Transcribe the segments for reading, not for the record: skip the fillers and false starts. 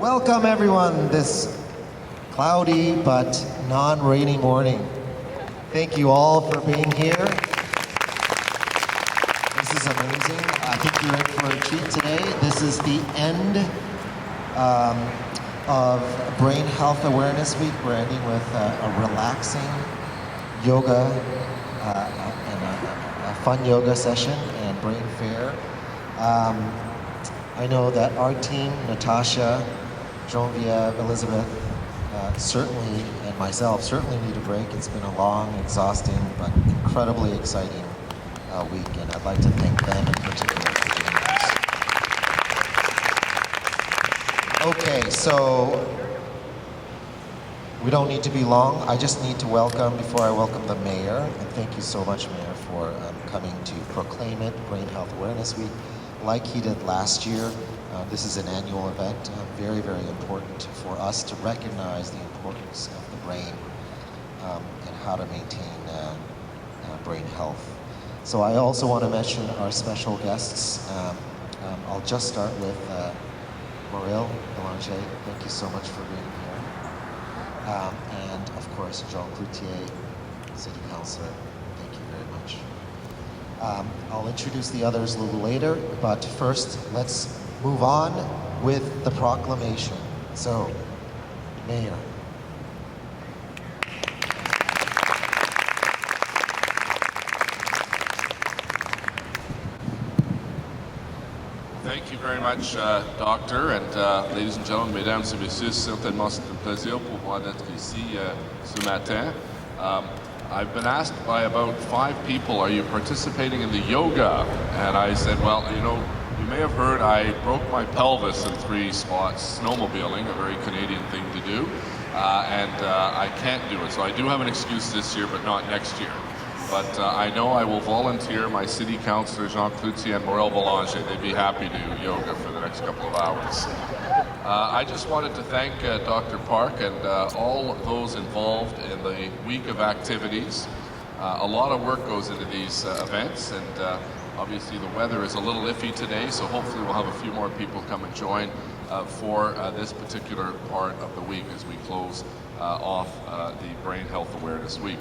Welcome everyone this cloudy but non-rainy morning. Thank you all for being here. This is amazing. I think you're in for a treat today. This is the end of Brain Health Awareness Week. We're ending with a relaxing yoga and a fun yoga session and brain fair. I know that our team, Natasha, Genevieve, Elizabeth, certainly, and myself, certainly need a break. It's been a long, exhausting, but incredibly exciting week, and I'd like to thank them in particular for doing this. Okay, so we don't need to be long. I just need to welcome, before I welcome the Mayor, and thank you so much, Mayor, for coming to proclaim it, Brain Health Awareness Week, like he did last year. This is an annual event, very, very important for us to recognize the importance of the brain and how to maintain brain health. So I also want to mention our special guests. I'll just start with Maurille Belanger. Thank you so much for being here. And of course, Jean Cloutier, City Councilor. Thank you very much. I'll introduce the others a little later, but first, let's move on with the proclamation. So, Mayor. Thank you very much, Doctor, and ladies and gentlemen, mesdames et messieurs, certainement c'est un plaisir pour moi d'être ici ce matin. I've been asked by about 5 people, are you participating in the yoga? And I said, well, you know, you may have heard I broke my pelvis in 3 spots snowmobiling, a very Canadian thing to do, and I can't do it. So I do have an excuse this year, but not next year. But I know I will volunteer my city councillor, Jean Cloutier and Maurille Belanger. They'd be happy to do yoga for the next couple of hours. I just wanted to thank Dr. Park and all those involved in the week of activities. A lot of work goes into these events, and obviously the weather is a little iffy today, so hopefully we'll have a few more people come and join for this particular part of the week as we close off the Brain Health Awareness Week.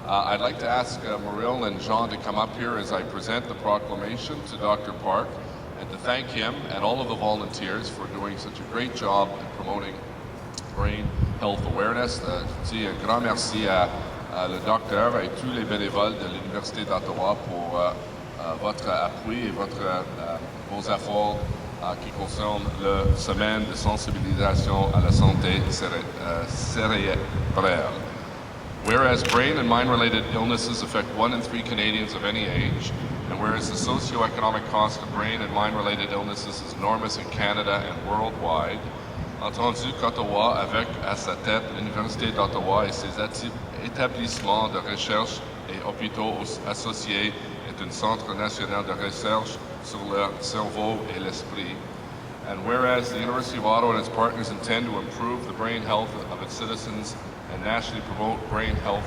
I'd like to ask Maurille and Jean to come up here as I present the proclamation to Dr. Park, and to thank him and all of the volunteers for doing such a great job in promoting brain health awareness. Je dis un grand merci à le docteur et tous les bénévoles de l'Université d'Ottawa pour votre appui et vos efforts qui concernent la semaine de sensibilisation à la santé cérébrale. Whereas brain and mind-related illnesses affect 1 in 3 Canadians of any age, and whereas the socioeconomic cost of brain and mind-related illnesses is enormous in Canada and worldwide, entendu qu'Ottawa, avec à sa tête l'Université d'Ottawa et ses établissements de recherche et hôpitaux associés, est un centre national de recherche sur le cerveau et l'esprit. And whereas the University of Ottawa and its partners intend to improve the brain health of its citizens and nationally promote brain health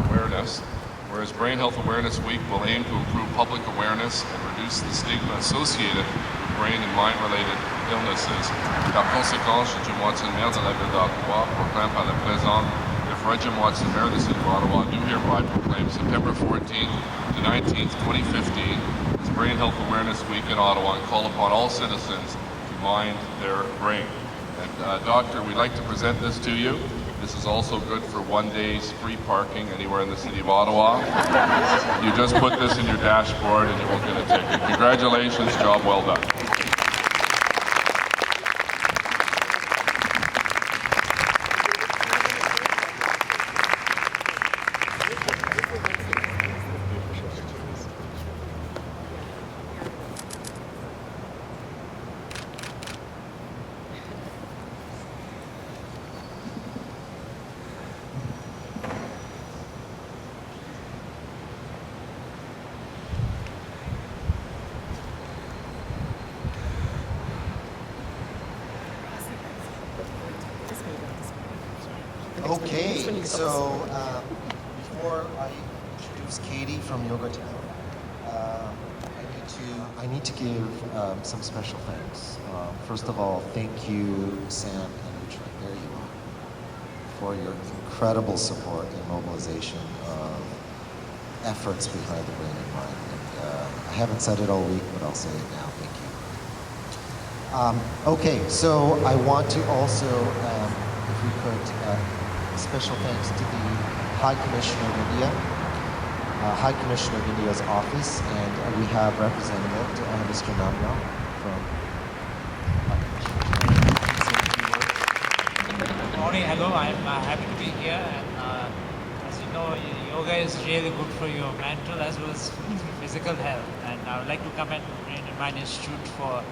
awareness, whereas Brain Health Awareness Week will aim to improve public awareness and reduce the stigma associated with brain and mind-related illnesses. Par conséquent, je suis moitié maire de la ville d'Ottawa, proclame par la présente de Fredja Watson, maire de the city of Ottawa, do hereby proclaim September 14th to 19th, 2015 as Brain Health Awareness Week in Ottawa, and call upon all citizens to mind their brain. And Doctor, we'd like to present this to you. This is also good for 1 day's free parking anywhere in the city of Ottawa. You just put this in your dashboard and you will get a ticket. Congratulations, job well done. Okay, so before I introduce Katie from Yoga Town, I need to give some special thanks. First of all, thank you, Sam and Utra, there you are, for your incredible support and mobilization of efforts behind the Brain and Mind. And, I haven't said it all week, but I'll say it now. Thank you. Okay, so I want to also, if we could, special thanks to the High Commissioner of India, High Commissioner of India's office, and we have Representative Mr. Namya from High Commissioner. Good morning, hello. I'm happy to be here, and as you know, yoga is really good for your mental as well as physical health. And I would like to commend Brain and Mind Institute for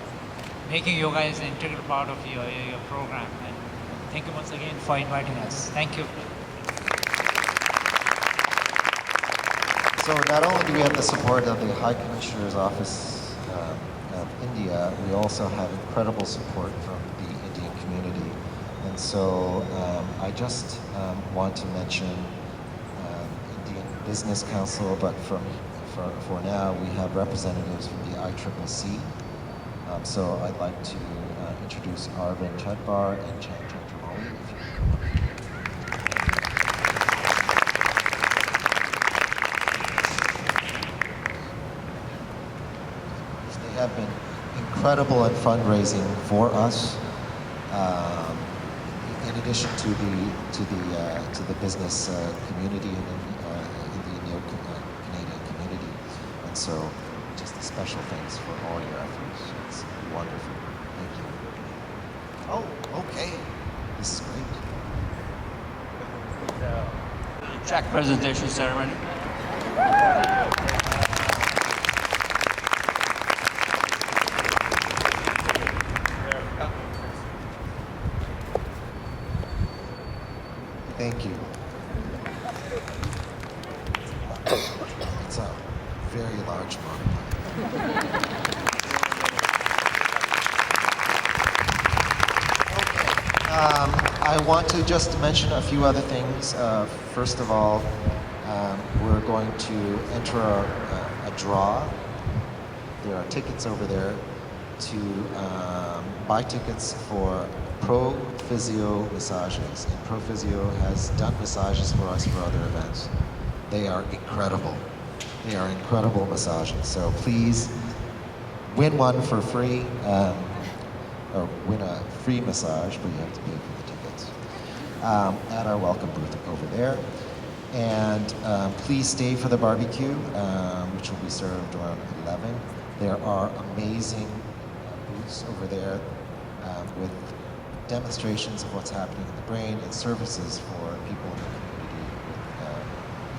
making yoga as an integral part of your program. And thank you once again for inviting us. Thank you. So not only do we have the support of the High Commissioner's Office of India, we also have incredible support from the Indian community. And so I just want to mention Indian Business Council, but for now we have representatives from the ICCC. So I'd like to introduce Arvind Chadbar and Chan Chandramali. If you could come up. They have been incredible in fundraising for us. In addition to the business community and in the Canadian community, and so just a special thanks for all your efforts. It's wonderful. Thank you. Oh, okay. This is great. Check presentation ceremony. Thank you. It's a very large monument. I want to just mention a few other things. First of all, we're going to enter a draw. There are tickets over there to buy tickets for Pro Physio massages. And Pro Physio has done massages for us for other events. They are incredible. They are incredible massages. So please win one for free, or win a free massage, but you have to pay for the tickets at our welcome booth over there. And please stay for the barbecue, which will be served around 11. There are amazing booths over there with demonstrations of what's happening in the brain and services for people in the community with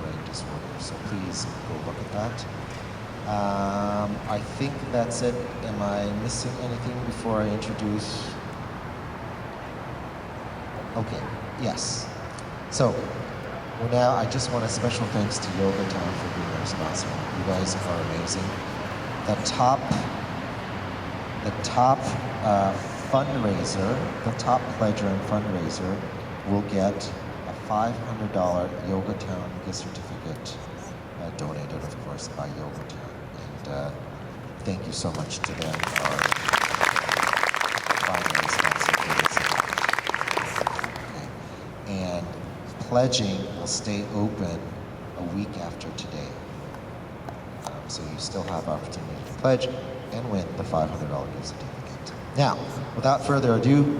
brain disorders. So please go look at that. I think that's it. Am I missing anything before I introduce? Okay, yes. So now I just want a special thanks to Yoga Town for being our sponsor. You guys are amazing. The top fundraiser, the top pledger and fundraiser will get a $500 Yoga Town gift certificate donated, of course, by Yoga Town. And thank you so much to them, our primary sponsor for this event. Okay. And pledging will stay open a week after today. So you still have opportunity to pledge and win the $500 gift certificate. Now, without further ado,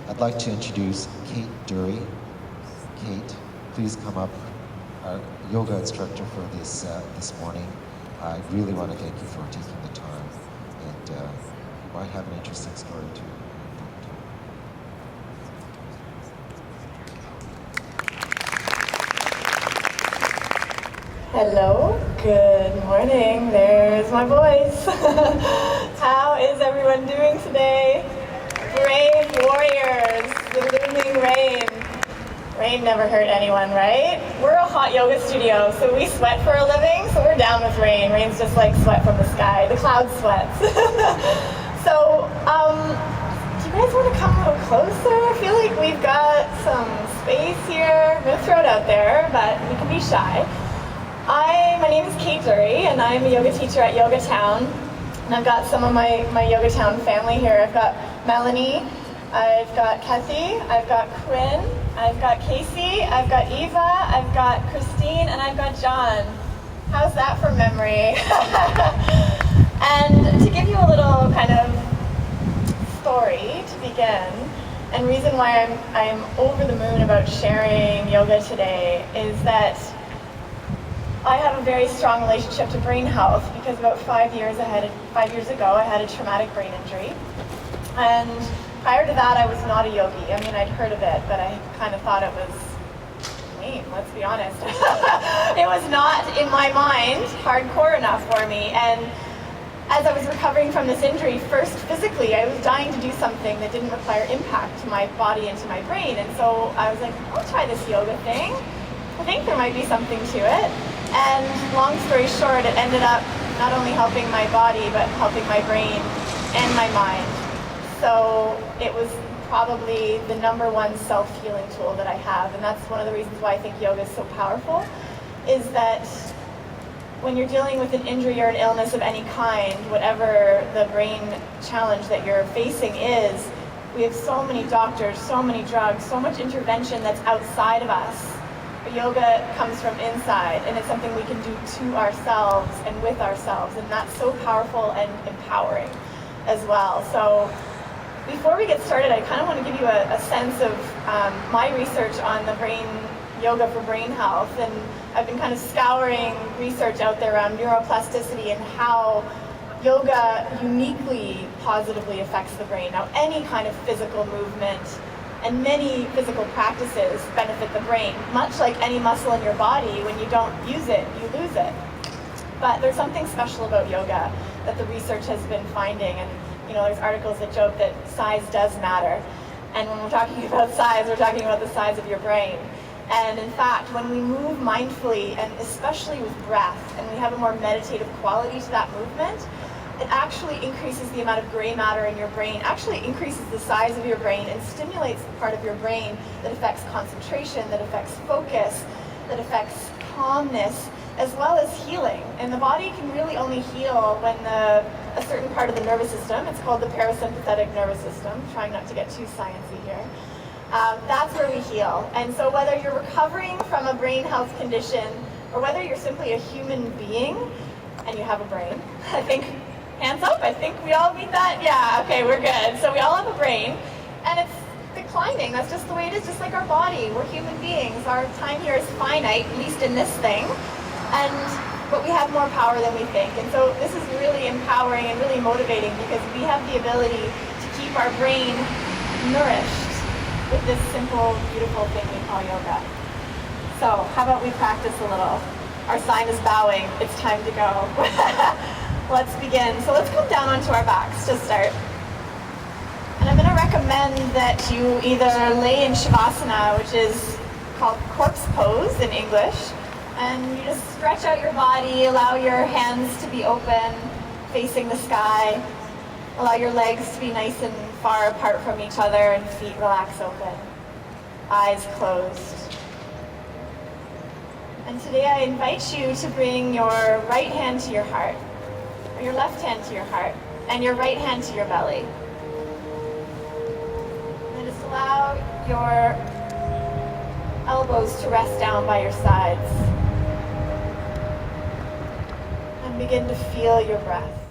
I'd like to introduce Kate Dury. Kate, please come up, our yoga instructor for this morning. I really want to thank you for taking the time, and you might have an interesting story too. Hello, good morning. There's my voice. How is everyone doing today? Brave warriors, the looming rain. Rain never hurt anyone, right? We're a hot yoga studio, so we sweat for a living, so we're down with rain. Rain's just like sweat from the sky, the cloud sweats. So, you guys want to come a little closer? I feel like we've got some space here. I'm going to throw it out there, but we can be shy. My name is Kate Dury, and I'm a yoga teacher at Yoga Town. And I've got some of my Yoga Town family here. I've got Melanie, I've got Kathy, I've got Quinn, I've got Casey, I've got Eva, I've got Christine, and I've got John. How's that for memory? And to give you a little kind of story to begin, and reason why I'm over the moon about sharing yoga today is that I have a very strong relationship to brain health because about 5 years ago I had a traumatic brain injury. And prior to that I was not a yogi. I mean, I'd heard of it, but I kind of thought it was lame, let's be honest. It was not, in my mind, hardcore enough for me. And as I was recovering from this injury, first physically, I was dying to do something that didn't require impact to my body and to my brain. And so I was like, I'll try this yoga thing. I think there might be something to it. And long story short, it ended up not only helping my body, but helping my brain and my mind. So it was probably the #1 self-healing tool that I have. And that's one of the reasons why I think yoga is so powerful, is that when you're dealing with an injury or an illness of any kind, whatever the brain challenge that you're facing is, we have so many doctors, so many drugs, so much intervention that's outside of us. But yoga comes from inside, and it's something we can do to ourselves and with ourselves, and that's so powerful and empowering as well. So before we get started, I kind of want to give you a sense of my research on the brain, yoga for brain health, and I've been kind of scouring research out there around neuroplasticity and how yoga uniquely positively affects the brain. Now, any kind of physical movement and many physical practices benefit the brain. Much like any muscle in your body, when you don't use it, you lose it. But there's something special about yoga that the research has been finding, and there's articles that joke that size does matter. And when we're talking about size, we're talking about the size of your brain. And in fact, when we move mindfully, and especially with breath, and we have a more meditative quality to that movement, it actually increases the amount of gray matter in your brain, actually increases the size of your brain, and stimulates the part of your brain that affects concentration, that affects focus, that affects calmness, as well as healing. And the body can really only heal when a certain part of the nervous system, it's called the parasympathetic nervous system, trying not to get too sciencey here, that's where we heal. And so whether you're recovering from a brain health condition or whether you're simply a human being and you have a brain, I think, hands up, I think we all meet that? Yeah, okay, we're good. So we all have a brain and it's declining. That's just the way it is, just like our body. We're human beings. Our time here is finite, at least in this thing. But we have more power than we think. And so this is really empowering and really motivating because we have the ability to keep our brain nourished with this simple, beautiful thing we call yoga. So how about we practice a little? Our sign is bowing. It's time to go. Let's begin. So let's come down onto our backs to start. And I'm going to recommend that you either lay in Shavasana, which is called corpse pose in English, and you just stretch out your body, allow your hands to be open, facing the sky, allow your legs to be nice and far apart from each other, and feet relax open, eyes closed. And today I invite you to bring your right hand to your heart, or your left hand to your heart, and your right hand to your belly. And just allow your elbows to rest down by your sides. And begin to feel your breath.